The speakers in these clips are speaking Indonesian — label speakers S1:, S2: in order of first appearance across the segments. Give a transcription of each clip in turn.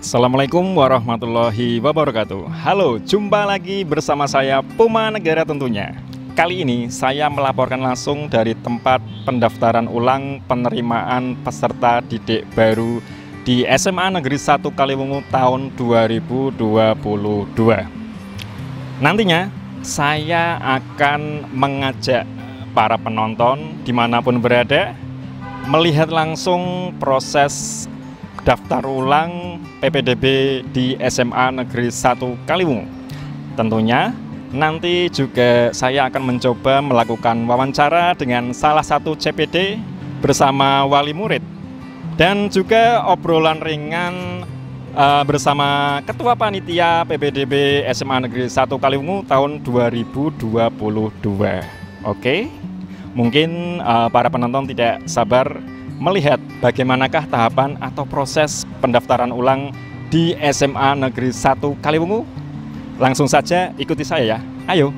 S1: Assalamualaikum warahmatullahi wabarakatuh. Halo, jumpa lagi bersama saya Puma Negara tentunya. Kali ini saya melaporkan langsung dari tempat pendaftaran ulang penerimaan peserta didik baru di SMA Negeri 1 Kaliwungu tahun 2022. Nantinya saya akan mengajak para penonton dimanapun berada melihat langsung proses daftar ulang PPDB di SMA Negeri 1 Kaliwungu. Tentunya nanti juga saya akan mencoba melakukan wawancara dengan salah satu CPD bersama wali murid dan juga obrolan ringan bersama Ketua Panitia PPDB SMA Negeri 1 Kaliwungu tahun 2022. Oke, mungkin para penonton tidak sabar melihat bagaimanakah tahapan atau proses pendaftaran ulang di SMA Negeri 1 Kaliwungu. Langsung saja ikuti saya ya, ayo.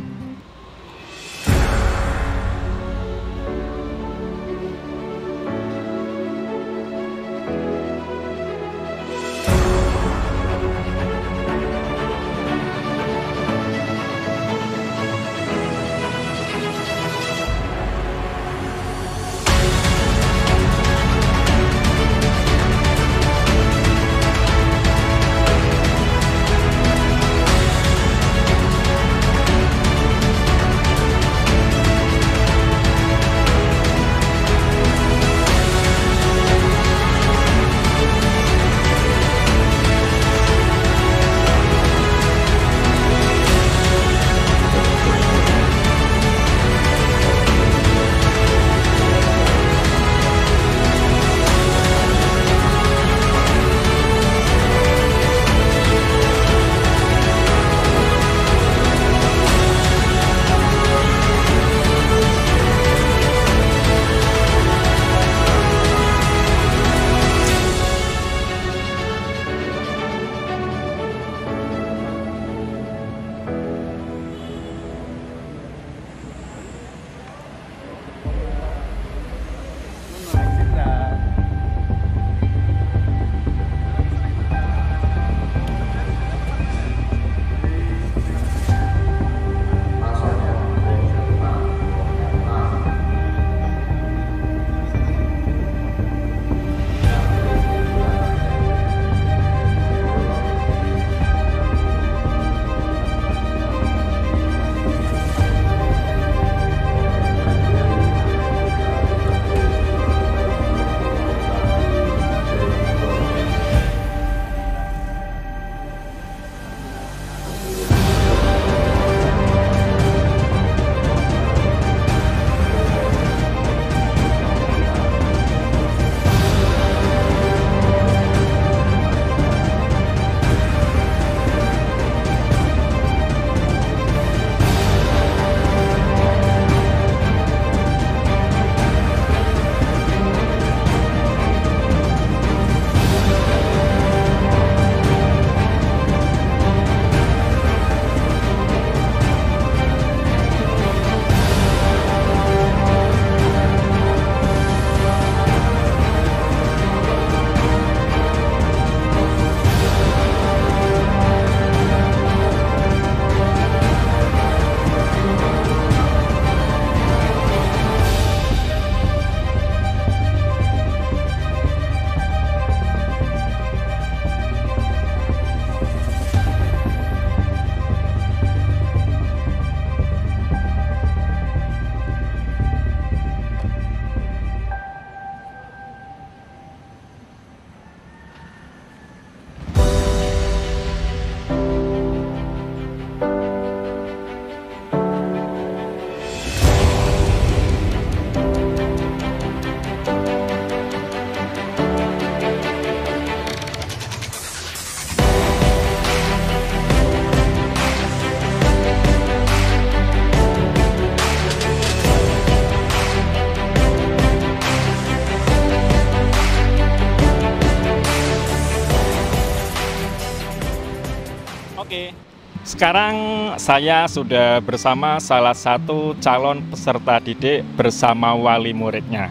S1: Oke, sekarang saya sudah bersama salah satu calon peserta didik bersama wali muridnya.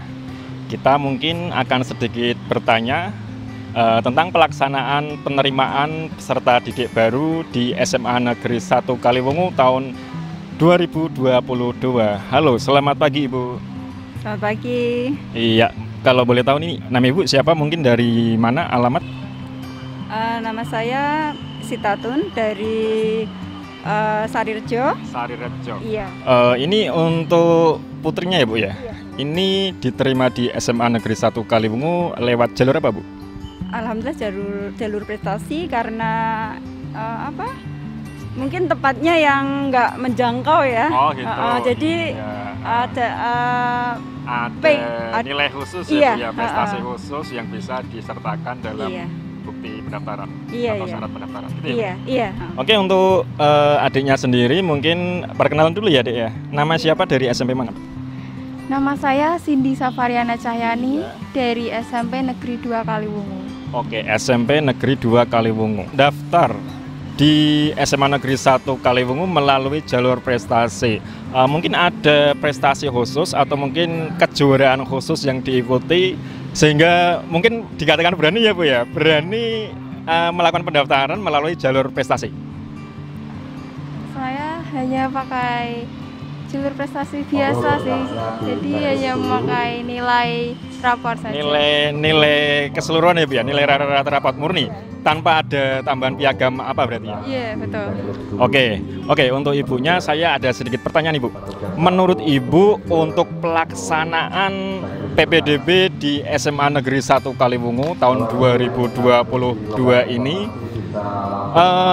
S1: Kita mungkin akan sedikit bertanya tentang pelaksanaan penerimaan peserta didik baru di SMA Negeri 1 Kaliwungu tahun 2022. Halo, selamat pagi Ibu.
S2: Selamat pagi.
S1: Iya, kalau boleh tahu nih, nama Ibu siapa? Mungkin dari mana, alamat?
S2: Nama saya Sitatun dari Sarirejo.
S1: Sarirejo.
S2: Iya.
S1: Ini untuk putrinya ya Bu ya?
S2: Iya.
S1: Ini diterima di SMA Negeri 1 Kaliwungu lewat jalur apa Bu?
S2: Alhamdulillah jalur prestasi karena mungkin tempatnya yang nggak menjangkau ya.
S1: Oh gitu.
S2: Jadi
S1: ya.
S2: ada
S1: nilai khusus
S2: iya,
S1: ya Bu ya, prestasi khusus yang bisa disertakan dalam
S2: iya.
S1: bukti pendaftaran
S2: Iya,
S1: atau
S2: iya.
S1: syarat pendaftaran gitu ya?
S2: Iya, iya.
S1: Oke, untuk adiknya sendiri mungkin perkenalan dulu ya Dek ya. Nama siapa dari SMP mana?
S3: Nama saya Cindy Safariana Cahyani dari SMP Negeri 2 Kaliwungu.
S1: Oke, SMP Negeri 2 Kaliwungu. Daftar di SMA Negeri 1 Kaliwungu melalui jalur prestasi. Mungkin ada prestasi khusus atau mungkin kejuaraan khusus yang diikuti sehingga mungkin dikatakan berani ya Bu ya, berani melakukan pendaftaran melalui jalur prestasi.
S3: Saya hanya pakai jalur prestasi biasa sih, jadi hanya memakai nilai rapor saja.
S1: Nilai keseluruhan ya Bu ya, nilai rata-rata rapot murni tanpa ada tambahan piagam apa berarti ya?
S3: Iya, betul.
S1: Oke, untuk ibunya saya ada sedikit pertanyaan Ibu. Menurut Ibu untuk pelaksanaan PPDB di SMA Negeri 1 Kaliwungu tahun 2022 ini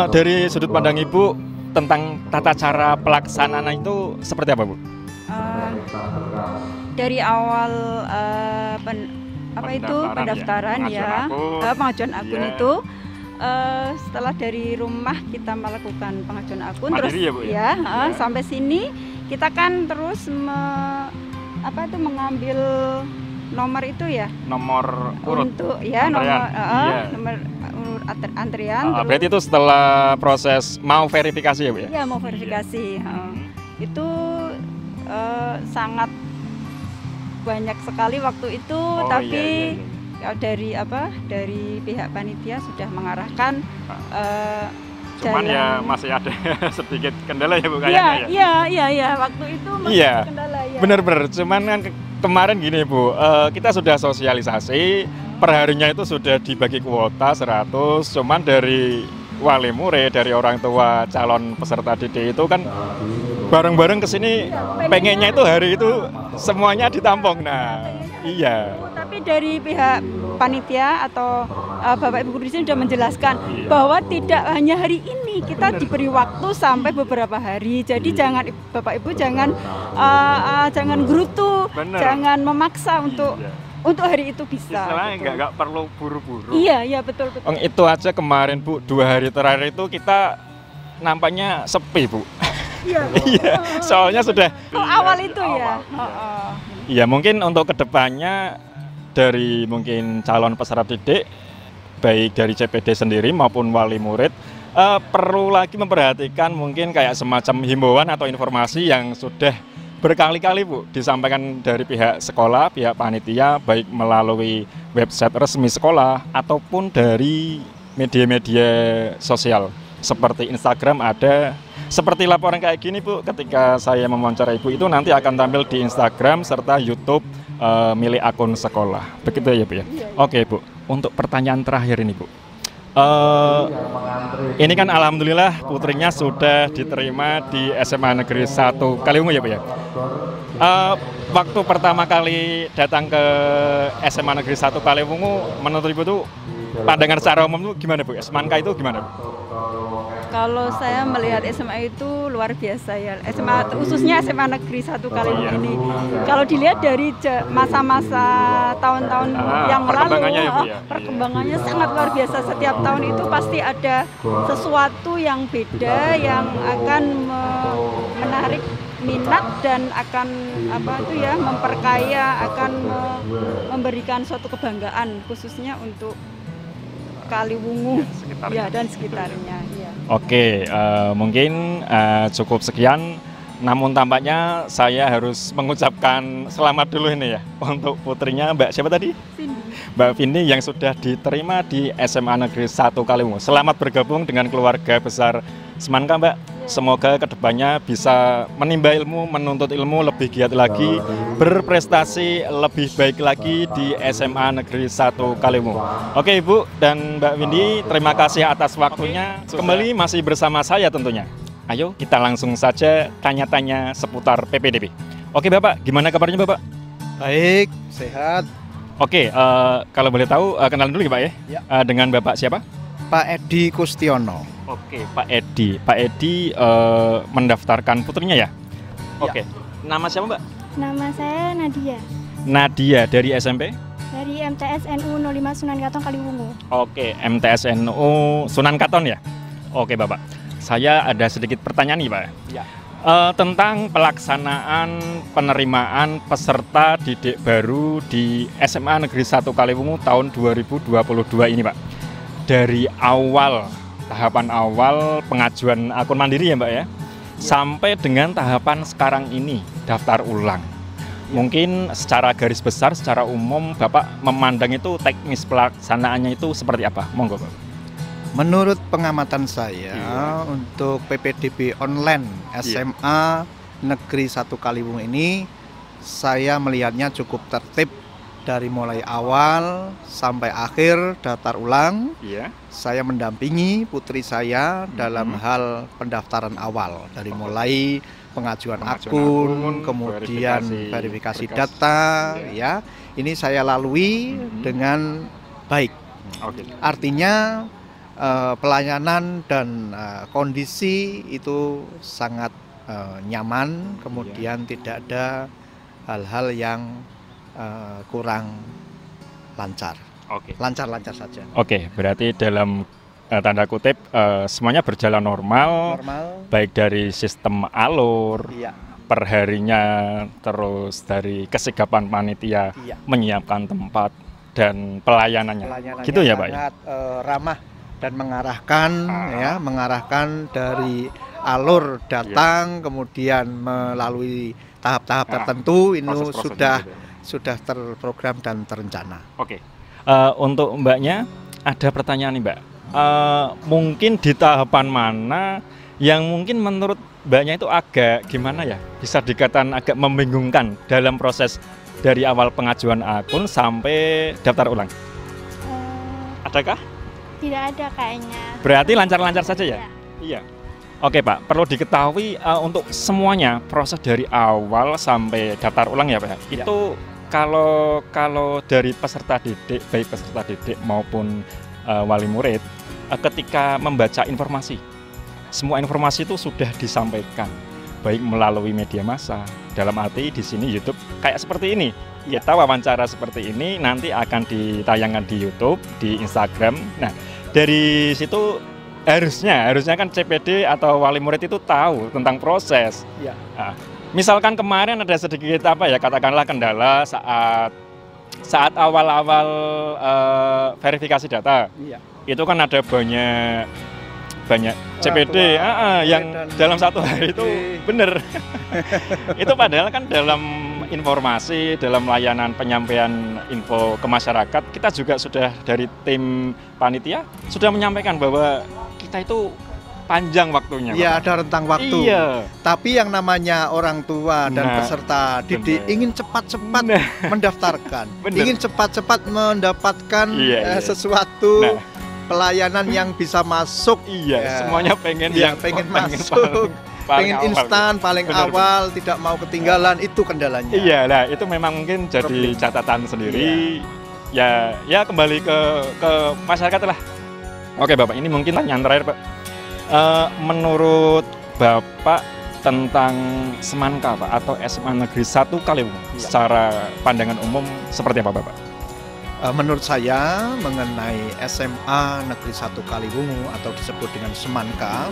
S1: dari sudut pandang Ibu tentang tata cara pelaksanaan itu seperti apa Bu?
S2: Dari awal pendaftaran ya, pengajuan akun
S1: Iya.
S2: itu setelah dari rumah kita melakukan pengajuan akun
S1: Mandiri
S2: terus
S1: ya, Bu, ya? Iya.
S2: sampai sini kita kan terus mengambil nomor itu ya,
S1: Nomor urut
S2: untuk ya
S1: antrian.
S2: nomor urut antrian.
S1: Berarti itu setelah proses mau verifikasi ya Bu ya?
S2: Iya, mau verifikasi. Itu sangat banyak sekali waktu itu, tapi ya dari pihak panitia sudah mengarahkan.
S1: Cuman ya masih ada sedikit kendala ya Bu kayaknya ya.
S2: Iya, waktu itu masih ada kendala ya.
S1: Bener-bener, cuman kan kemarin gini Bu, kita sudah sosialisasi, perharinya itu sudah dibagi kuota 100, cuman dari wali murid, dari orang tua calon peserta didik itu kan bareng-bareng kesini pengennya itu hari itu semuanya ditampung. Nah, iya.
S2: Tapi dari pihak panitia atau Bapak Ibu guru di sini sudah menjelaskan bahwa tidak hanya hari ini, kita diberi waktu sampai beberapa hari. Jadi jangan Bapak Ibu jangan gerutu, jangan memaksa untuk hari itu bisa.
S1: Istilahnya nggak perlu buru-buru.
S2: Iya betul.
S1: Itu aja kemarin Bu, 2 hari terakhir itu kita nampaknya sepi Bu. Iya, soalnya sudah
S2: awal itu ya.
S1: Iya, mungkin untuk kedepannya dari mungkin calon peserta didik, baik dari CPD sendiri maupun wali murid, perlu lagi memperhatikan mungkin kayak semacam himbauan atau informasi yang sudah berkali-kali Bu disampaikan dari pihak sekolah, pihak panitia, baik melalui website resmi sekolah ataupun dari media-media sosial seperti Instagram ada. Seperti laporan kayak gini Bu, ketika saya mewawancara Ibu itu nanti akan tampil di Instagram serta YouTube milik akun sekolah. Begitu ya Bu ya? Oke Bu, untuk pertanyaan terakhir ini Bu. Ini kan alhamdulillah putrinya sudah diterima di SMA Negeri 1 Kaliwungu ya Bu ya? Waktu pertama kali datang ke SMA Negeri 1 Kaliwungu, menurut Ibu tuh pandangan secara umum tuh gimana Bu? SMANK itu gimana Bu?
S2: Kalau saya melihat SMA itu luar biasa ya, SMA khususnya SMA Negeri 1 Kaliwungu ini. Kalau dilihat dari masa-masa tahun-tahun yang lalu, perkembangannya sangat luar biasa. Setiap tahun itu pasti ada sesuatu yang beda yang akan menarik minat dan akan memperkaya, akan memberikan suatu kebanggaan khususnya untuk Kaliwungu dan sekitarnya. Ya.
S1: Oke, mungkin cukup sekian Namun tampaknya saya harus mengucapkan selamat dulu ini ya untuk putrinya Mbak siapa tadi?
S2: Cindy.
S1: Mbak Vindi yang sudah diterima di SMA Negeri 1 Kaliwungu. Selamat bergabung dengan keluarga besar Semangka Mbak. Semoga kedepannya bisa menimba ilmu, menuntut ilmu lebih giat lagi, berprestasi lebih baik lagi di SMA Negeri 1 Kaliwungu. Oke Ibu dan Mbak Vindi, terima kasih atas waktunya. Kembali masih bersama saya tentunya. Ayo kita langsung saja tanya-tanya seputar PPDB. Oke Bapak, gimana kabarnya Bapak?
S4: Baik, sehat.
S1: Oke, kalau boleh tahu kenalan dulu ya Pak ya?
S4: Ya.
S1: Dengan Bapak siapa?
S4: Pak Edi Kustiono.
S1: Oke, Pak Edi. Pak Edi mendaftarkan putrinya ya? Oke, nama siapa Mbak?
S5: Nama saya Nadia
S1: Nadia dari SMP?
S5: dari MTS NU 05 Sunan Katon Kaliwungu.
S1: Oke, MTS NU Sunan Katon ya? Oke Bapak, saya ada sedikit pertanyaan nih Pak.
S4: Ya.
S1: Tentang pelaksanaan penerimaan peserta didik baru di SMA Negeri 1 Kaliwungu tahun 2022 ini Pak. Dari awal, tahapan awal pengajuan akun mandiri ya Mbak ya, sampai dengan tahapan sekarang ini, daftar ulang. Mungkin secara garis besar, secara umum Bapak memandang itu teknis pelaksanaannya itu seperti apa? Monggo Bapak.
S4: Menurut pengamatan saya untuk PPDB online SMA Negeri 1 Kaliwungu ini, saya melihatnya cukup tertib dari mulai awal sampai akhir daftar ulang.
S1: Iya.
S4: Saya mendampingi putri saya dalam hal pendaftaran awal dari mulai pengajuan akun, kemudian verifikasi data, ya. Ini saya lalui dengan baik.
S1: Oke.
S4: Artinya pelayanan dan kondisi itu sangat nyaman, kemudian tidak ada hal-hal yang kurang lancar.
S1: Oke.
S4: Lancar-lancar saja.
S1: Oke, berarti dalam tanda kutip semuanya berjalan normal, baik dari sistem alur,
S4: Iya.
S1: perharinya, terus dari kesigapan panitia menyiapkan tempat dan pelayanannya. Gitu ya Pak?
S4: Sangat ramah dan mengarahkan dari alur datang, kemudian melalui tahap-tahap tertentu, ini sudah terprogram dan terencana.
S1: Oke. Untuk Mbaknya ada pertanyaan nih Mbak. Mungkin di tahapan mana yang mungkin menurut Mbaknya itu agak gimana ya? Bisa dikatakan agak membingungkan dalam proses dari awal pengajuan akun sampai daftar ulang. Adakah?
S5: Tidak ada kayaknya.
S1: Berarti lancar-lancar saja ya?
S5: Ya.
S1: Iya. Oke Pak, perlu diketahui untuk semuanya proses dari awal sampai daftar ulang ya Pak.
S4: Ya.
S1: Itu kalau dari peserta didik, baik peserta didik maupun wali murid, ketika membaca informasi, semua informasi itu sudah disampaikan, baik melalui media massa, dalam arti di sini YouTube kayak seperti ini. Kita wawancara seperti ini nanti akan ditayangkan di YouTube, di Instagram. Nah, dari situ harusnya kan CPD atau wali murid itu tahu tentang proses.
S4: Ya.
S1: Nah, misalkan kemarin ada sedikit katakanlah kendala saat awal-awal verifikasi data.
S4: Iya.
S1: Itu kan ada banyak CPD yang dalam satu hari itu benar. Itu padahal kan dalam informasi, dalam layanan penyampaian info ke masyarakat, kita juga sudah dari tim panitia sudah menyampaikan bahwa kita itu panjang waktunya.
S4: Iya, ada rentang waktu.
S1: Iya.
S4: Tapi yang namanya orang tua dan peserta didik ingin cepat-cepat mendaftarkan, ingin cepat-cepat mendapatkan sesuatu pelayanan yang bisa masuk.
S1: Iya, semuanya pengen
S4: masuk. Pengen instan, paling awal, tidak mau ketinggalan, itu kendalanya.
S1: Iya, lah itu memang mungkin jadi catatan sendiri. Ya kembali ke masyarakat lah. Oke Bapak, ini mungkin pertanyaan terakhir Pak. Menurut Bapak tentang Semangka Pak atau SMA Negeri 1 Kaliwungu, secara pandangan umum seperti apa Bapak?
S4: Menurut saya mengenai SMA Negeri 1 Kaliwungu atau disebut dengan Semangka,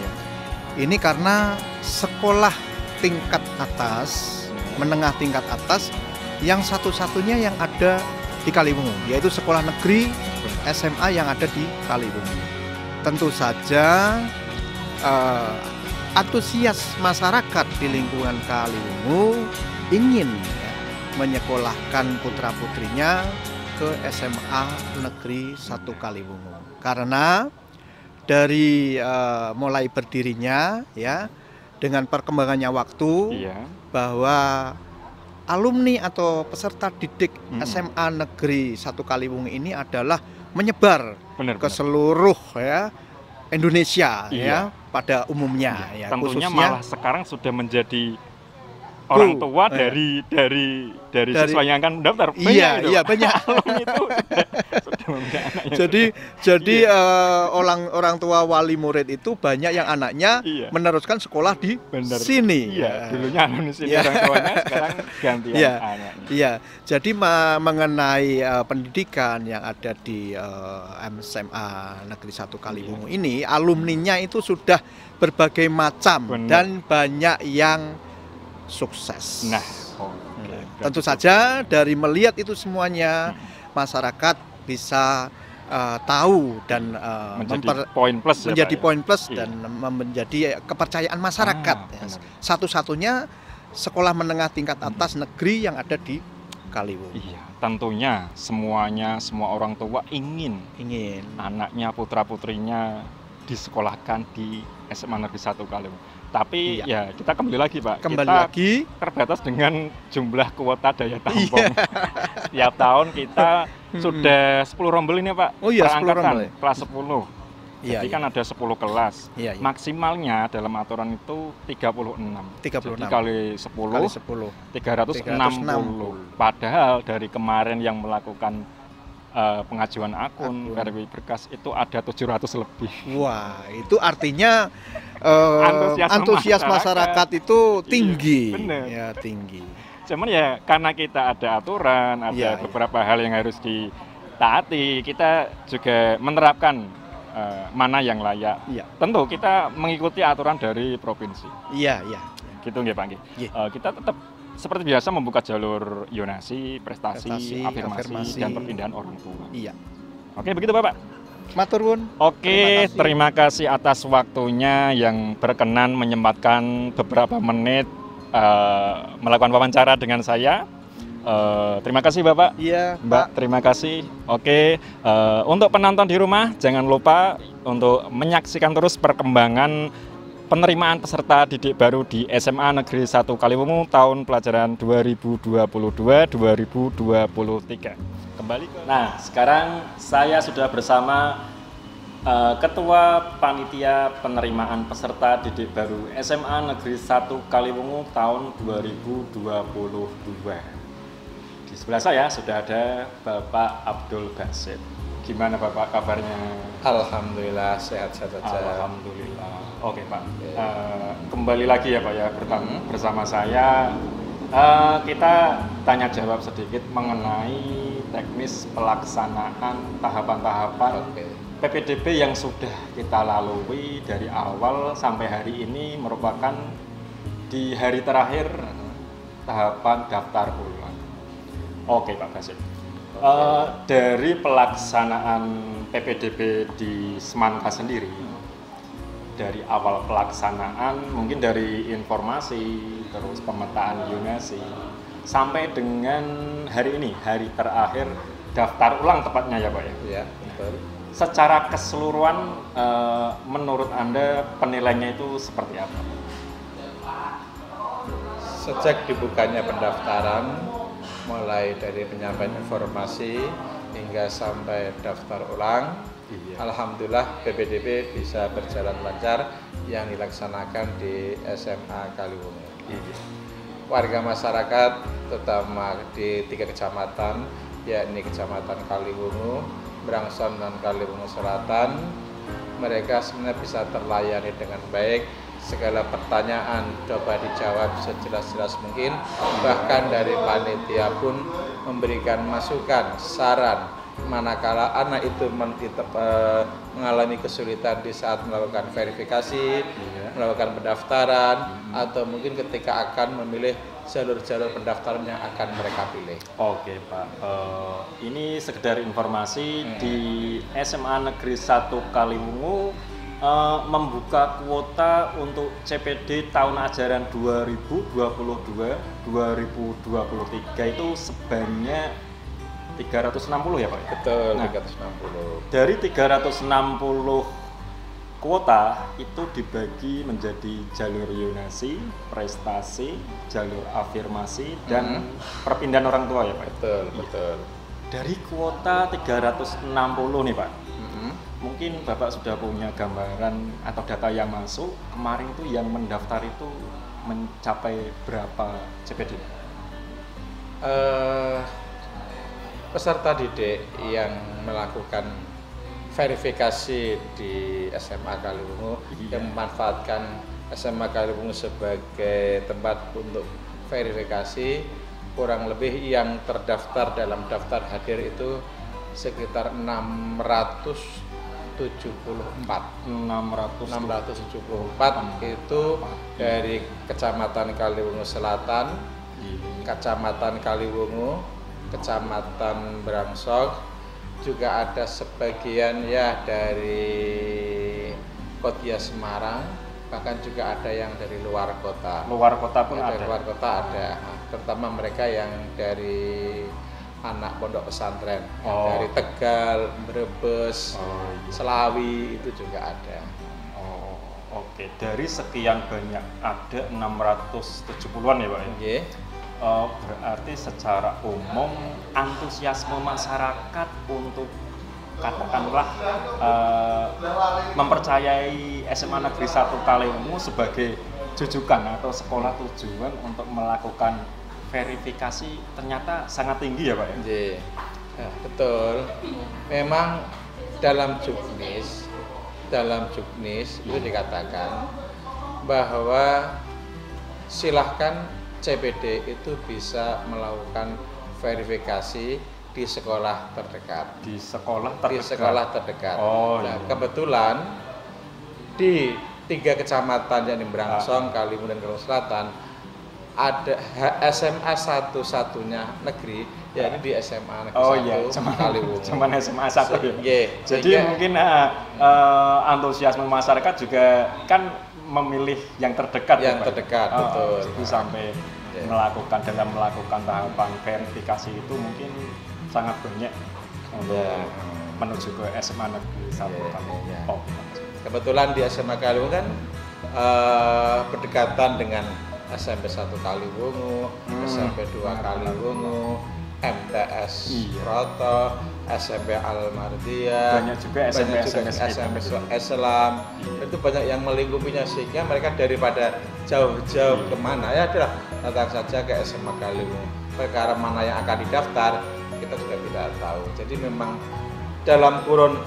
S4: ini karena sekolah tingkat atas, menengah tingkat atas yang satu-satunya yang ada di Kaliwungu, yaitu sekolah negeri SMA yang ada di Kaliwungu. Tentu saja antusias masyarakat di lingkungan Kaliwungu ingin menyekolahkan putra-putrinya ke SMA Negeri 1 Kaliwungu. Karena dari mulai berdirinya ya, dengan perkembangannya waktu, bahwa alumni atau peserta didik SMA Negeri 1 Kaliwungu ini adalah menyebar ke seluruh ya Indonesia ya pada umumnya ya.
S1: Tentunya
S4: khususnya
S1: malah sekarang sudah menjadi orang tua dari siswa yang akan mendaftar.
S4: Iya, banyak.
S1: Itu sudah mempunyai anaknya.
S4: Jadi orang tua wali murid itu banyak yang anaknya meneruskan sekolah di sini.
S1: Iya, dulunya alumni sini orang tuanya, sekarang gantian anaknya.
S4: Iya, jadi mengenai pendidikan yang ada di SMA Negeri 1 Kaliwungu ini, alumninya itu sudah berbagai macam dan banyak yang sukses.
S1: Nah,
S4: tentu saja dari melihat itu semuanya masyarakat bisa tahu dan
S1: menjadi poin plus,
S4: dan menjadi kepercayaan masyarakat. Satu-satunya sekolah menengah tingkat atas negeri yang ada di Kaliwungu.
S1: Iya, tentunya semua orang tua ingin anaknya, putra-putrinya disekolahkan di SMA Negeri 1 Kaliwungu. Tapi ya kita kembali lagi Pak, kita terbatas dengan jumlah kuota daya tampung. Setiap tahun kita sudah 10 rombel ini Pak, perangkatan kelas 10. Jadi kan ada 10 kelas. Maksimalnya dalam aturan itu 36. Jadi kali 10, 360. Padahal dari kemarin yang melakukan pengajuan akun verifikasi berkas itu ada 700 lebih.
S4: Wah, itu artinya antusias masyarakat itu tinggi. Ya, tinggi.
S1: Cuman ya karena kita ada aturan, ada beberapa hal yang harus ditaati, kita juga menerapkan mana yang layak. Tentu kita mengikuti aturan dari provinsi.
S4: Iya.
S1: Gitu nggih Pak nggih. Kita tetap seperti biasa membuka jalur yonasi, prestasi, afirmasi dan perpindahan orang tua.
S4: Iya.
S1: Oke, begitu Bapak.
S4: Matur nuwun.
S1: Oke, terima kasih atas waktunya yang berkenan menyempatkan beberapa menit melakukan wawancara dengan saya. Terima kasih Bapak.
S4: Iya,
S1: Mbak, terima kasih. Oke, untuk penonton di rumah jangan lupa untuk menyaksikan terus perkembangan penerimaan peserta didik baru di SMA Negeri 1 Kaliwungu tahun pelajaran 2022-2023. Kembali ke... Nah, sekarang saya sudah bersama Ketua Panitia Penerimaan Peserta Didik Baru SMA Negeri 1 Kaliwungu tahun 2022. Di sebelah saya sudah ada Bapak Abdul Basit. Gimana Bapak kabarnya?
S6: Alhamdulillah sehat-sehat saja.
S1: Alhamdulillah. Oke Pak. Kembali lagi ya Pak ya bersama saya. Kita tanya jawab sedikit mengenai teknis pelaksanaan tahapan-tahapan PPDB yang sudah kita lalui dari awal sampai hari ini, merupakan di hari terakhir tahapan daftar ulang. Oke Pak Basit. Dari pelaksanaan PPDB di Semangka sendiri, dari awal pelaksanaan, mungkin dari informasi, terus pemetaan yonasi, sampai dengan hari ini, hari terakhir daftar ulang tepatnya ya Pak ya?
S6: Iya, betul.
S1: Secara keseluruhan, menurut Anda penilaiannya itu seperti apa?
S6: Sejak dibukanya pendaftaran, mulai dari penyampaian informasi hingga sampai daftar ulang, alhamdulillah PPDB bisa berjalan lancar yang dilaksanakan di SMA Kaliwungu. Warga masyarakat terutama di 3 kecamatan, yakni Kecamatan Kaliwungu, Brangson dan Kaliwungu Selatan, mereka sebenarnya bisa terlayani dengan baik. Segala pertanyaan coba dijawab sejelas-jelas mungkin, bahkan dari panitia pun memberikan masukan, saran manakala anak itu mengalami kesulitan di saat melakukan verifikasi, melakukan pendaftaran, atau mungkin ketika akan memilih jalur-jalur pendaftaran yang akan mereka pilih.
S1: Oke Pak, ini sekedar informasi di SMA Negeri 1 Kaliwungu membuka kuota untuk CPD tahun ajaran 2022-2023 itu sebanyak 360 ya Pak?
S6: Betul,
S1: Nah,
S6: 360.
S1: dari 360 kuota itu dibagi menjadi jalur yonasi, prestasi, jalur afirmasi, dan perpindahan orang tua ya Pak?
S6: Betul, betul.
S1: Dari kuota 360 nih Pak, mungkin Bapak sudah punya gambaran atau data yang masuk, kemarin itu yang mendaftar itu mencapai berapa CPD?
S6: Peserta didik yang melakukan verifikasi di SMA Kaliwungu, yang memanfaatkan SMA Kaliwungu sebagai tempat untuk verifikasi, kurang lebih yang terdaftar dalam daftar hadir itu sekitar 674 itu dari Kecamatan Kaliwungu Selatan, Kecamatan Kaliwungu, Kecamatan Brangsok, juga ada sebagian ya dari Kodia Semarang, bahkan juga ada yang dari luar kota.
S1: Luar kota pun
S6: Dari
S1: ada?
S6: luar kota ada, terutama mereka yang dari anak pondok pesantren, dari Tegal, Brebes, Selawi itu juga ada.
S1: Oke, dari sekian banyak ada 670-an ya Pak ya? Berarti secara umum antusiasme masyarakat untuk katakanlah mempercayai SMA Negeri 1 Kaliwungu sebagai jujukan atau sekolah tujuan untuk melakukan verifikasi ternyata sangat tinggi ya Pak ya?
S6: Ya, betul. Memang dalam juknis itu dikatakan bahwa silahkan CPD itu bisa melakukan verifikasi di sekolah terdekat.
S1: Di sekolah terdekat?
S6: Di sekolah terdekat.
S1: Nah,
S6: kebetulan di 3 kecamatan yang di Brangsong, Kaliwungu, dan Kaliwungu Selatan ada SMA satu-satunya negeri, yakni di SMA Negeri 1 Kaliwungu.
S1: Cuman SMA 1 ya? Jadi
S6: sehingga,
S1: mungkin antusiasme masyarakat juga kan memilih yang terdekat.
S6: Yang terdekat, betul.
S1: Itu sampai melakukan tahapan verifikasi itu mungkin sangat banyak untuk menuju ke SMA Negeri 1 Kaliwungu.
S6: Kebetulan di SMA Kaliwungu kan berdekatan dengan SMP 1 Kaliwungu, SMP 2 Kaliwungu, MTS Proto, SMP Al-Mardiyah,
S1: banyak juga SMP
S6: Islam. Itu banyak yang melingkupinya, sehingga mereka daripada jauh-jauh kemana, ya adalah datang saja ke SMA Kaliwungu. Perkara mana yang akan didaftar kita juga tidak tahu. Jadi memang dalam kurun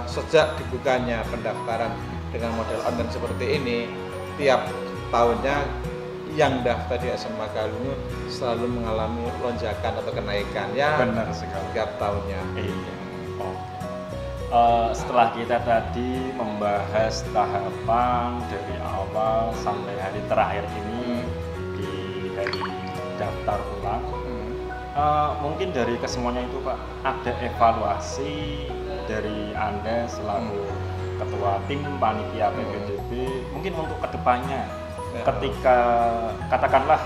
S6: sejak dibukanya pendaftaran dengan model online seperti ini, tiap tahunnya yang daftar di SMA Kaliwungu selalu mengalami lonjakan atau kenaikan ya.
S1: Benar sekali.
S6: Tiap tahunnya.
S1: Iya. Setelah kita tadi membahas tahapan dari awal sampai hari terakhir ini di hari daftar ulang, mungkin dari kesemuanya itu Pak, ada evaluasi dari Anda selaku Ketua Tim Panitia PPDB mungkin untuk kedepannya, ketika katakanlah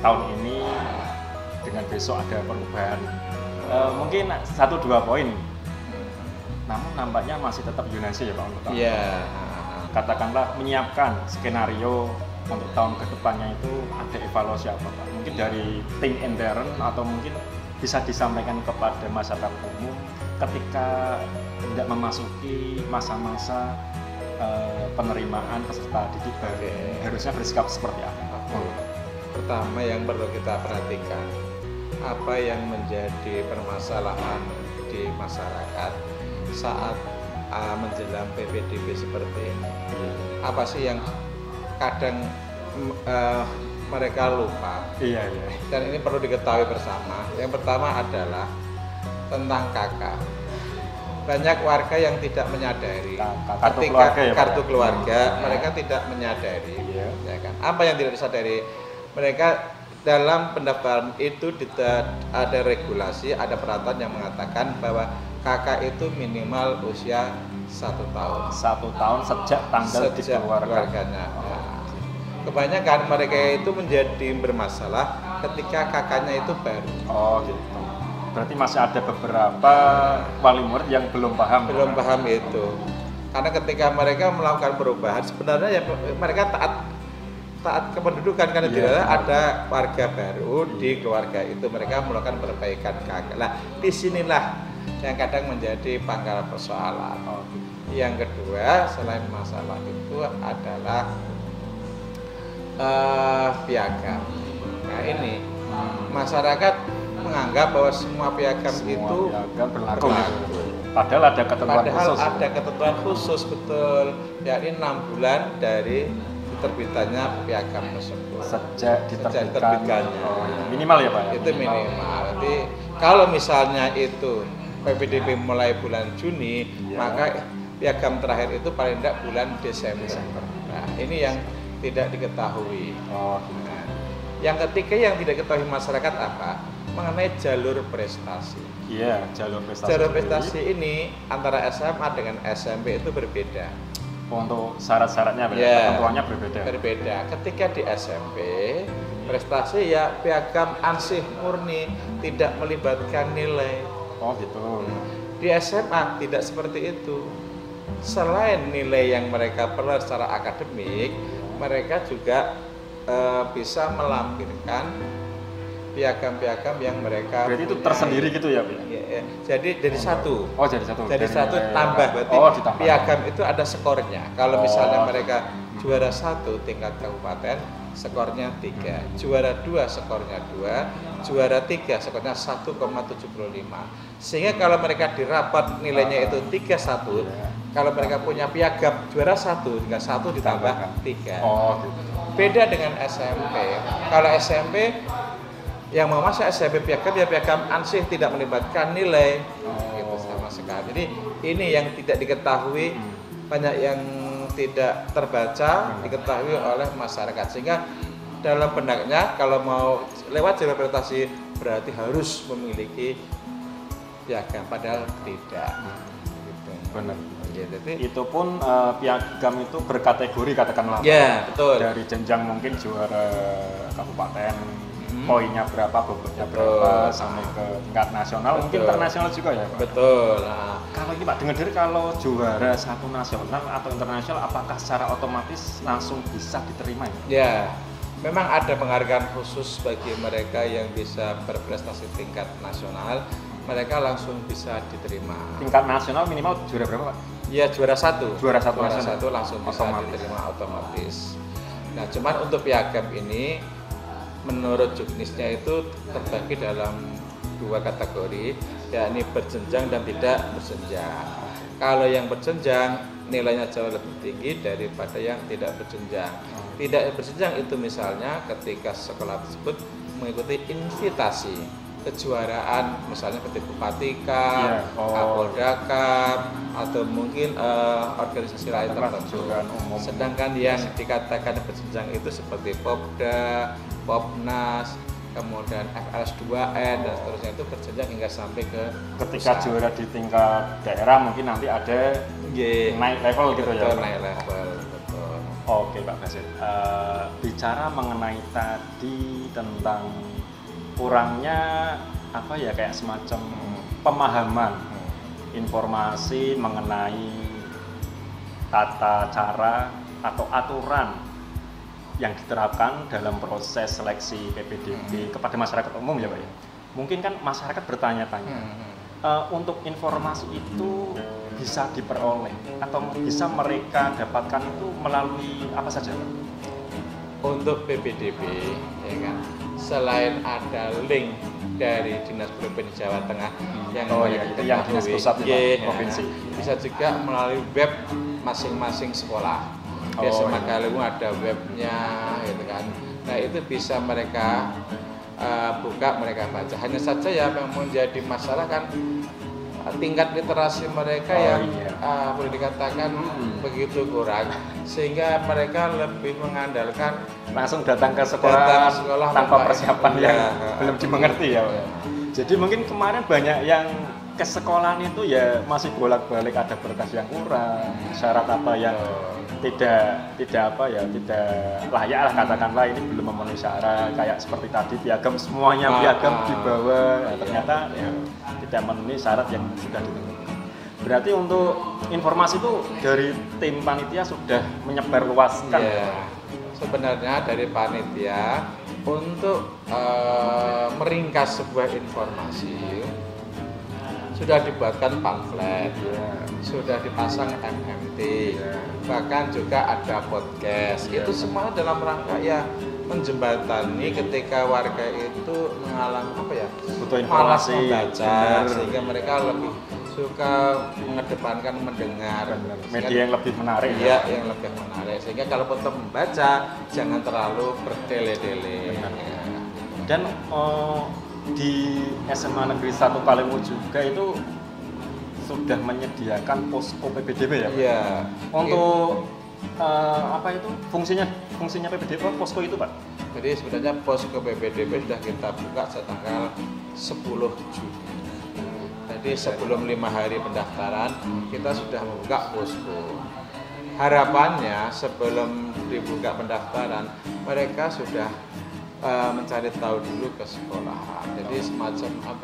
S1: tahun ini dengan besok ada perubahan, mungkin 1-2 poin, namun nampaknya masih tetap yonasi ya Pak untuk tahun depan. Katakanlah menyiapkan skenario untuk tahun kedepannya itu ada evaluasi apa Pak? Mungkin dari tim intern atau mungkin bisa disampaikan kepada masyarakat umum ketika tidak memasuki masa-masa penerimaan peserta didik baru, harusnya bersikap seperti apa?
S6: Pertama yang perlu kita perhatikan, apa yang menjadi permasalahan di masyarakat saat menjelang PPDB seperti ini. Apa sih yang kadang mereka lupa?
S1: Iya.
S6: Dan ini perlu diketahui bersama. Yang pertama adalah tentang KK. Banyak warga yang tidak menyadari kartu keluarga, mereka tidak menyadari, ya kan? Apa yang tidak disadari? Mereka dalam pendaftaran itu ada regulasi, ada peraturan yang mengatakan bahwa kakak itu minimal usia 1 tahun.
S1: 1 tahun sejak tanggal dikeluarkan.
S6: keluarganya. Nah, kebanyakan mereka itu menjadi bermasalah ketika kakaknya itu baru.
S1: Oh gitu. Berarti masih ada beberapa wali murid yang belum paham.
S6: Belum paham itu. Karena ketika mereka melakukan perubahan, sebenarnya ya mereka taat kependudukan karena tidak ada warga baru di keluarga itu, mereka melakukan perbaikan kakak. Nah, disinilah yang kadang menjadi pangkal persoalan. Yang kedua, selain masalah itu adalah piagam. Nah ini masyarakat menganggap bahwa semua piagam itu
S1: berlaku. Padahal ada ketentuan khusus.
S6: Ada ketentuan khusus, betul. Yakni 6 bulan dari terbitannya piagam tersebut.
S1: Sejak diterbitkannya.
S6: Minimal ya Pak? Itu minimal. Jadi kalau misalnya itu PPDB mulai bulan Juni, maka piagam terakhir itu paling tidak bulan Desember. Nah ini yang tidak diketahui. Nah, yang ketiga yang tidak diketahui masyarakat apa? Mengenai jalur prestasi.
S1: Iya, jalur prestasi.
S6: Jalur prestasi ini antara SMA dengan SMP itu berbeda.
S1: Untuk syarat-syaratnya, ketentuannya berbeda.
S6: Berbeda. Ketika di SMP, prestasi ya piagam ansih murni, tidak melibatkan nilai.
S1: Oh gitu.
S6: Di SMA tidak seperti itu. Selain nilai yang mereka peroleh secara akademik, mereka juga bisa melampirkan piagam-piagam yang mereka
S1: berarti itu tersendiri gitu ya, Pak?
S6: Ya. Jadi satu.
S1: Oh, jadi satu.
S6: Jadi satu tambah berarti
S1: ditambah.
S6: Piagam itu ada skornya. Kalau misalnya mereka juara 1 tingkat kabupaten, skornya 3. Juara 2 skornya 2. Juara 3 skornya 1,75. Sehingga kalau mereka di rapat nilainya itu 31, kalau mereka punya piagam juara 1 tinggal 1 ditambah 3.
S1: Oh, gitu.
S6: Beda dengan SMP. Kalau SMP yang mau masuk SMP piagam ya piagam ansih tidak melibatkan nilai, gitu sama sekali. Jadi ini yang tidak diketahui, banyak yang tidak terbaca diketahui oleh masyarakat, sehingga dalam benaknya kalau mau lewat jalur prestasi berarti harus memiliki piagam, padahal tidak. Gitu.
S1: Benar.
S6: Jadi
S1: itu pun piagam itu berkategori katakanlah.
S6: Ya, betul.
S1: Dari jenjang mungkin juara kabupaten, poinnya berapa, bobotnya berapa, sampai ke tingkat nasional, mungkin internasional juga ya, Pak?
S6: Betul. Nah,
S1: kalau ini Pak, dengar kalau juara 1 nasional atau internasional, apakah secara otomatis langsung bisa diterima ya?
S6: Ya, memang ada penghargaan khusus bagi mereka yang bisa berprestasi tingkat nasional, mereka langsung bisa diterima.
S1: Tingkat nasional minimal juara berapa, Pak?
S6: Ya, juara 1.
S1: Juara 1
S6: langsung bisa diterima otomatis. Nah, cuman untuk piagam ini menurut juknisnya itu terbagi dalam 2 kategori, yakni berjenjang dan tidak berjenjang. Kalau yang berjenjang nilainya jauh lebih tinggi daripada yang tidak berjenjang. Tidak berjenjang itu misalnya ketika sekolah tersebut mengikuti invitasi kejuaraan, misalnya seperti Bupati Cup, Kapolda Cup, atau mungkin organisasi lain tertentu. Sedangkan yang dikatakan berjenjang itu seperti Popda, Popnas, kemudian FLS2N dan seterusnya, itu berjenjang hingga sampai ke
S1: ketika juara di tingkat daerah mungkin nanti ada naik level gitu.
S6: Betul,
S1: ya.
S6: naik level, betul.
S1: Oke Pak Basit, bicara mengenai tadi tentang kurangnya apa ya, kayak semacam pemahaman informasi mengenai tata cara atau aturan yang diterapkan dalam proses seleksi PPDB kepada masyarakat umum ya Pak ya. Mungkin kan masyarakat bertanya-tanya, untuk informasi itu bisa diperoleh atau bisa mereka dapatkan itu melalui apa saja Pak?
S6: Untuk PPDB ya kan, selain ada link dari Dinas Provinsi Jawa Tengah yang
S1: yang Dinas Pusat provinsi,
S6: bisa juga melalui web masing-masing sekolah. SMA Kaliwungu ada webnya gitu kan. Nah itu bisa mereka buka, mereka baca. Hanya saja ya yang menjadi masalah kan tingkat literasi mereka yang boleh dikatakan begitu kurang, sehingga mereka lebih mengandalkan
S1: langsung datang ke sekolah tanpa persiapan yang belum dimengerti ya. Jadi mungkin kemarin banyak yang ke sekolahan itu ya masih bolak-balik, ada berkas yang kurang, syarat apa yang tidak layak lah, katakanlah ini belum memenuhi syarat, kayak seperti tadi piagam semuanya piagam dibawa, ternyata ya, tidak memenuhi syarat yang sudah ditentukan. Berarti untuk informasi itu dari tim panitia sudah menyebar luaskan.
S6: Sebenarnya dari panitia untuk meringkas sebuah informasi sudah dibuatkan pamflet, sudah dipasang MMT, bahkan juga ada podcast. Itu semua dalam rangka ya menjembatani ketika warga itu mengalami
S1: butuh
S6: malas
S1: informasi,
S6: membaca, sehingga mereka lebih suka mengedepankan mendengar
S1: media yang lebih menarik.
S6: Iya, yang lebih menarik. Sehingga kalau untuk membaca jangan terlalu bertele-tele.
S1: Dan di SMA Negeri 1 Kaliwungu juga itu sudah menyediakan posko PPDB ya Pak?
S6: Iya.
S1: Untuk fungsinya PPDB posko itu Pak?
S6: Jadi sebenarnya posko PPDB sudah kita buka setanggal 10 Juni. Jadi sebelum 5 hari pendaftaran kita sudah membuka posko. Harapannya sebelum dibuka pendaftaran mereka sudah mencari tahu dulu ke sekolahan. Jadi semacam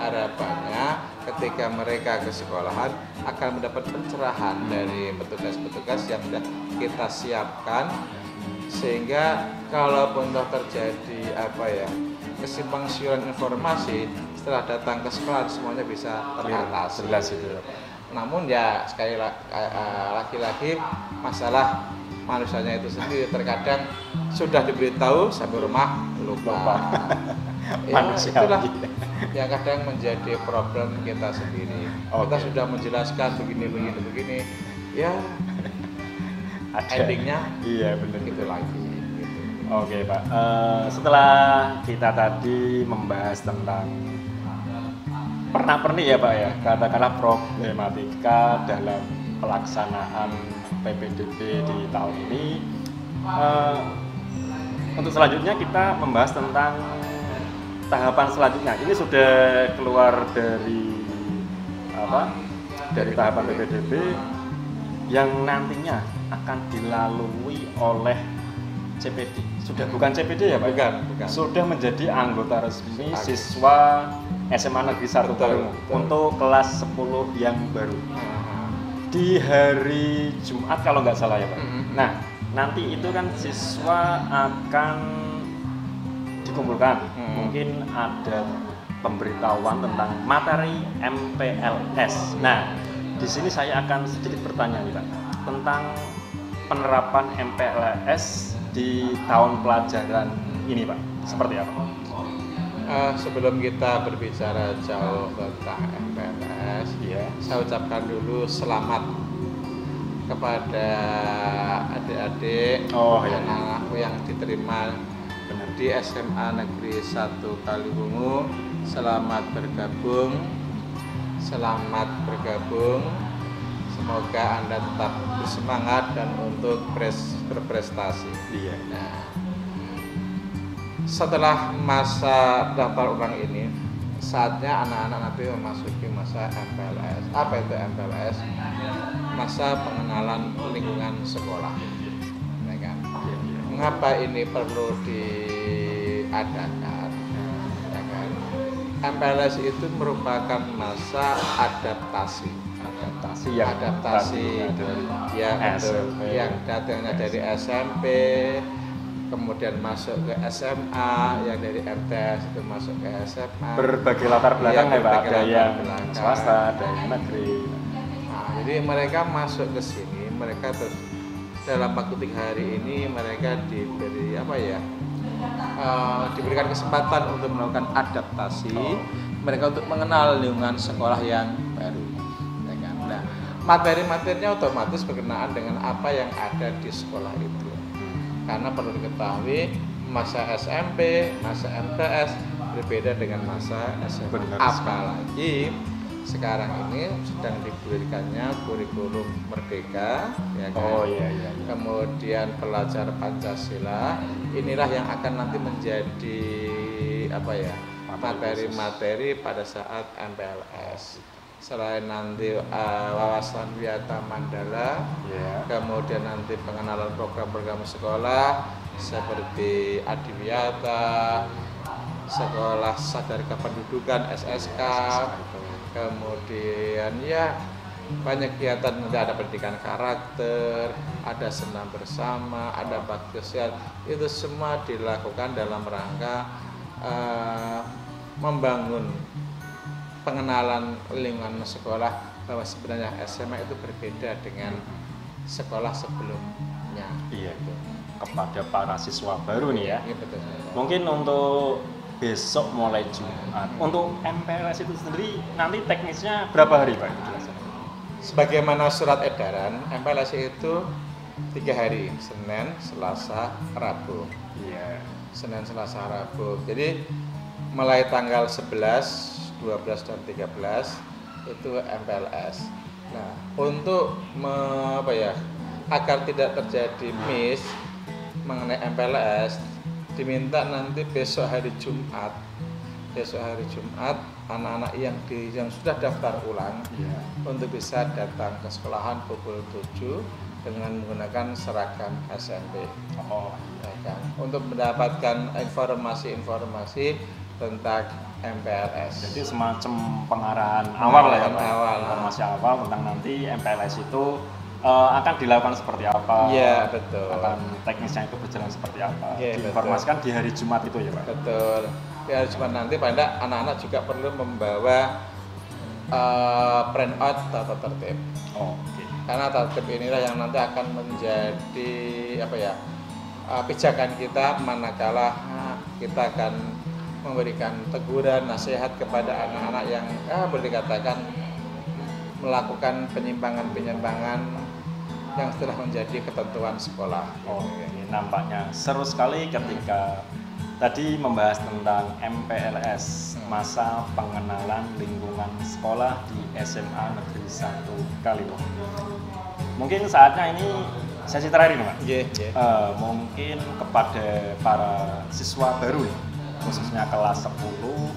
S6: harapannya ketika mereka ke sekolahan akan mendapat pencerahan dari petugas-petugas yang sudah kita siapkan, sehingga kalaupun terjadi kesimpang siuran informasi setelah datang ke sekolah semuanya bisa teratasi. Namun ya sekali lagi masalah manusianya itu sendiri, terkadang sudah diberitahu sampai rumah lupa. Itulah yang kadang menjadi problem kita sendiri. Kita sudah menjelaskan begini, ya endingnya benar gitu lagi.
S1: Oke Pak, setelah kita tadi membahas tentang pernak-pernik ya Pak ya, katakanlah problematika dalam pelaksanaan PPDB di tahun ini, untuk selanjutnya kita membahas tentang tahapan selanjutnya. Ini sudah keluar dari tahapan PPDB yang nantinya akan dilalui oleh CPD. Sudah bukan CPD ya Pak?
S6: Bukan.
S1: Sudah menjadi anggota resmi siswa SMA Negeri 1 Kaliwungu untuk kelas 10 yang baru. Di hari Jumat kalau nggak salah ya Pak. Nah, nanti itu kan siswa akan dikumpulkan. Mungkin ada pemberitahuan tentang materi MPLS. Nah, di sini saya akan sedikit bertanya nih Pak tentang penerapan MPLS di tahun pelajaran ini Pak. Seperti apa?
S6: Sebelum kita berbicara jauh tentang MPLS, saya ucapkan dulu selamat kepada adik-adik anak-anakku yang diterima di SMA Negeri 1 Kaliwungu. Selamat bergabung. Semoga Anda tetap bersemangat dan untuk berprestasi. Nah, setelah masa daftar ulang ini, saatnya anak-anak nanti memasuki masa MPLS. Apa itu MPLS? Masa pengenalan lingkungan sekolah. Ya kan? Mengapa ini perlu diadakan? Ya kan? MPLS itu merupakan masa adaptasi yang datangnya dari SMP, kemudian masuk ke SMA, yang dari MTS itu masuk ke SMA.
S1: Berbagai latar belakang ya Pak, ada yang swasta, ada yang negeri.
S6: Nah, jadi mereka masuk ke sini, mereka dalam waktu 3 hari ini mereka diberikan kesempatan untuk melakukan adaptasi, mereka untuk mengenal lingkungan sekolah yang baru. Nah, materi-materinya otomatis berkenaan dengan apa yang ada di sekolah itu. Karena perlu diketahui masa SMP, masa MTS berbeda dengan masa SMA. Apalagi sekarang ini sedang diberikannya kurikulum merdeka, ya kan? Kemudian pelajar Pancasila. Inilah yang akan nanti menjadi materi-materi pada saat MPLS. Selain nanti wawasan Wiyata Mandala, kemudian nanti pengenalan program-program sekolah seperti Adiwiyata, sekolah sadar kependudukan SSK, kemudian ya banyak kegiatan, nanti ada pendidikan karakter, ada senam bersama, ada bakti sosial. Itu semua dilakukan dalam rangka membangun pengenalan lingkungan sekolah, bahwa sebenarnya SMA itu berbeda dengan sekolah sebelumnya.
S1: Iya, kepada para siswa baru nih ya.
S6: Iya, betul.
S1: Mungkin untuk besok mulai Jumat. Untuk MPLS itu sendiri nanti teknisnya berapa hari Pak?
S6: Sebagaimana surat edaran, MPLS itu 3 hari, Senin, Selasa, Rabu.
S1: Iya.
S6: Senin, Selasa, Rabu. Jadi mulai tanggal 11, 12 dan 13 itu MPLS. Nah, untuk agar tidak terjadi miss mengenai MPLS, diminta nanti besok hari Jumat anak-anak yang sudah daftar ulang untuk bisa datang ke sekolahan pukul 7 dengan menggunakan seragam SMP. Ya kan? Untuk mendapatkan informasi-informasi tentang MPLS.
S1: Jadi semacam pengarahan awal lah ya Pak. Informasi
S6: awal
S1: awal tentang nanti MPLS itu akan dilakukan seperti apa.
S6: Iya, betul.
S1: Akan teknisnya itu berjalan seperti apa.
S6: Ya,
S1: diinformasikan di hari Jumat itu ya Pak.
S6: Betul. Di hari Jumat nanti pada anak-anak juga perlu membawa printout tata tertib.
S1: Oke.
S6: Karena tata tertib inilah yang nanti akan menjadi pijakan kita manakala kita akan memberikan teguran, nasihat kepada anak-anak yang boleh dikatakan melakukan penyimpangan-penyimpangan yang telah menjadi ketentuan sekolah.
S1: Oke, nampaknya seru sekali ketika tadi membahas tentang MPLS, masa pengenalan lingkungan sekolah di SMA Negeri 1 Kaliwungu. Mungkin saatnya ini sesi terakhir nih Pak. Mungkin kepada para siswa baru nih, khususnya kelas 10,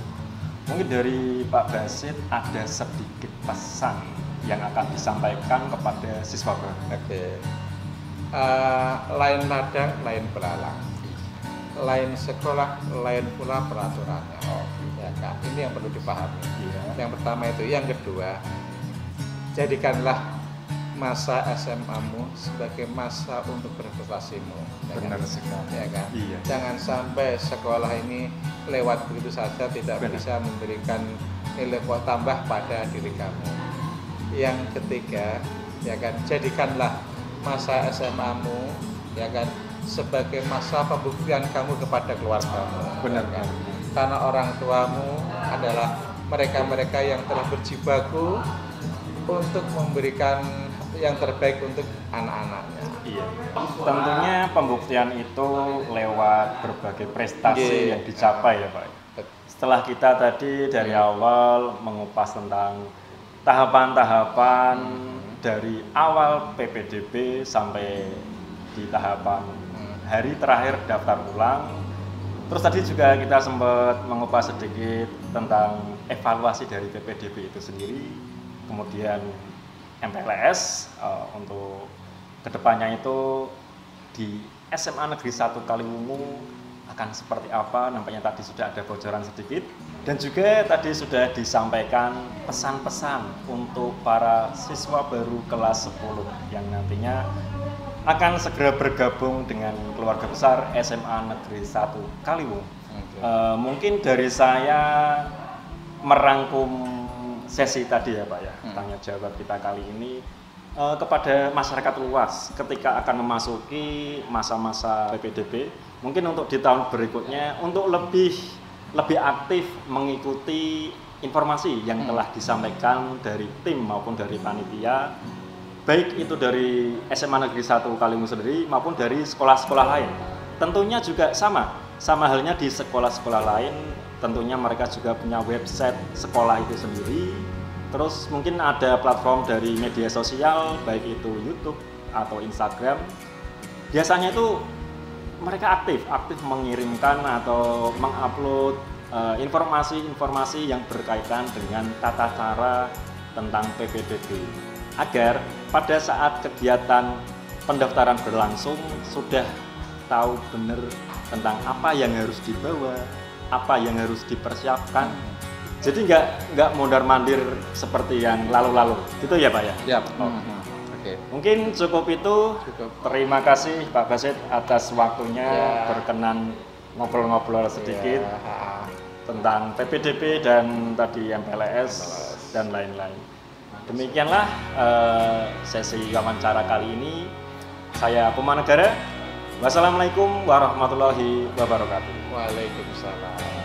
S1: mungkin dari Pak Basit ada sedikit pesan yang akan disampaikan kepada siswa baru.
S6: Lain ladang, lain belalang, lain sekolah, lain pula peraturannya. Ya kan? Ini yang perlu dipahami. Yang pertama itu. Yang kedua, jadikanlah masa SMA-mu sebagai masa untuk berprestasimu.
S1: Benar sekali.
S6: Ya kan? Jangan sampai sekolah ini lewat begitu saja, tidak bisa memberikan nilai tambah pada diri kamu. Yang ketiga, ya kan, jadikanlah masa SMA-mu, ya kan, sebagai masa pembuktian kamu kepada keluargamu.
S1: Benar
S6: kan? Karena orang tuamu adalah mereka-mereka yang telah berjibaku untuk memberikan yang terbaik untuk anak-anaknya.
S1: Iya. Tentunya pembuktian itu lewat berbagai prestasi yang dicapai ya Pak. Setelah kita tadi dari awal mengupas tentang tahapan-tahapan dari awal PPDB sampai di tahapan hari terakhir daftar ulang. Terus tadi juga kita sempat mengupas sedikit tentang evaluasi dari PPDB itu sendiri. Kemudian MPLS untuk kedepannya itu di SMA Negeri 1 Kaliwungu akan seperti apa, nampaknya tadi sudah ada bocoran sedikit. Dan juga tadi sudah disampaikan pesan-pesan untuk para siswa baru kelas 10 yang nantinya akan segera bergabung dengan keluarga besar SMA Negeri 1 Kaliwungu. Mungkin dari saya merangkum sesi tadi ya Pak ya, tanya jawab kita kali ini kepada masyarakat luas ketika akan memasuki masa-masa PPDB, mungkin untuk di tahun berikutnya untuk lebih aktif mengikuti informasi yang telah disampaikan dari tim maupun dari panitia, baik itu dari SMA Negeri 1 Kaliwungu sendiri maupun dari sekolah-sekolah lain. Tentunya juga sama halnya di sekolah-sekolah lain. Tentunya mereka juga punya website sekolah itu sendiri. Terus mungkin ada platform dari media sosial, baik itu YouTube atau Instagram. Biasanya itu mereka aktif mengirimkan atau mengupload informasi-informasi yang berkaitan dengan tata cara tentang PPDB, agar pada saat kegiatan pendaftaran berlangsung sudah tahu benar tentang apa yang harus dibawa, apa yang harus dipersiapkan. Jadi nggak mondar-mandir seperti yang lalu-lalu, gitu ya Pak ya?
S6: Ya.
S1: Oke. Mungkin cukup itu. Terima kasih Pak Basit atas waktunya berkenan ngobrol-ngobrol sedikit tentang PPDB dan tadi MPLS dan lain-lain. Demikianlah sesi wawancara kali ini. Saya Pemanegara. Wassalamualaikum warahmatullahi wabarakatuh.
S6: Waalaikumsalam.